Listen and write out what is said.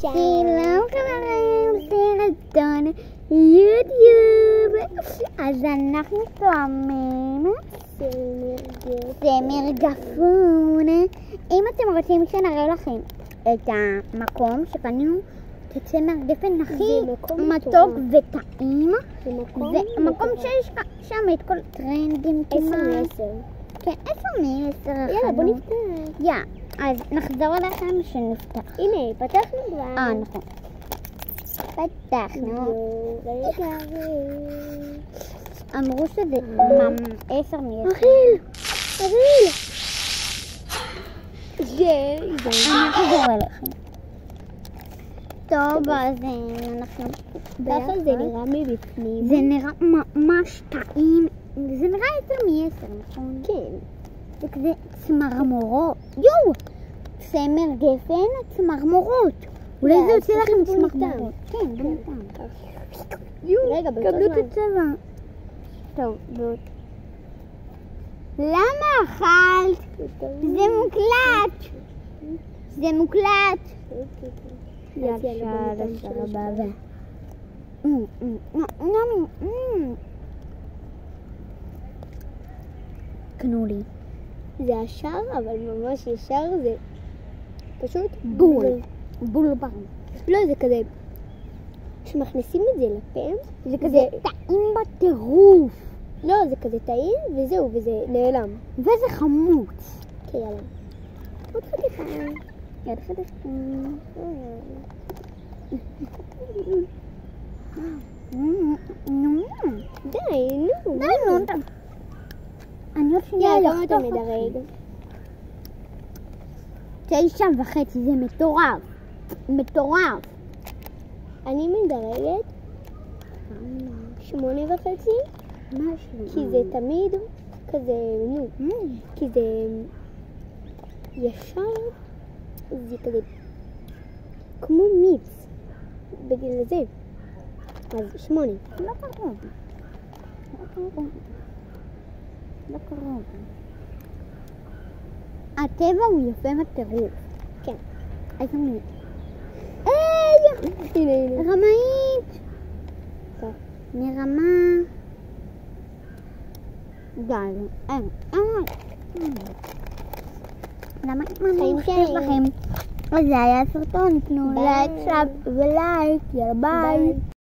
שלום חברים, סרטון יוטיוב. אז אנחנו תואמים צמר גפון. אם אתם רוצים שנראה לכם את המקום שקנינו את הצמר גפן הכי מתוק וטעים, זה מקום שיש שם את כל טרנדים כמעט. 10/10. כן, 10/10. יאללה, בוא נפתח. אז נחזור אליכם שנפתח. הנה, פתחנו כבר. נכון. פתחנו. אמרו שזה 10/10. אריל! אני אחזור אליכם. טוב, אז אנחנו... ככה זה נראה מבפנים. זה נראה ממש טעים. זה נראה 10/10, נכון? כן. זה כזה צמרמורות. יואו! צמר גפן, צמרמורות. אולי זה יוצא לכם צמרמורות. כן, בינתיים. רגע, קבלו את הצבע. טוב, בואו. למה אכלת? זה מוקלט. זה מוקלט. יאללה, סבבה. קנו לי. זה ישר, אבל ממש ישר זה פשוט בול. בול בר. לא, זה כזה, כשמכניסים את זה לפה, זה כזה טעים בטירוף. לא, זה כזה טעים וזהו, וזה נעלם. וזה חמוץ. כן, יאללה. עוד חתיכה. יד חתיכה. די, נו. די, נו. אני עוד שנייה יאללה, כמה אתה לחתוך מדרג? אותי. 9.5, זה מטורף. מטורף. אני מדרגת 8.5, משהו. כי זה תמיד כזה, נו, כי זה ישר, זה כזה כמו מיץ, בגלל זה. אז 8. לא קרוב. לא קרוב. הטבע הוא יפה בטירוף. כן. איזה מיץ. היי! הנה. רמאית. טוב. מרמה. די. למה חיים אני שלי. חושבת לכם? אז זה היה סרטון, תנו לייק, סאב ולייק, יאללה ביי.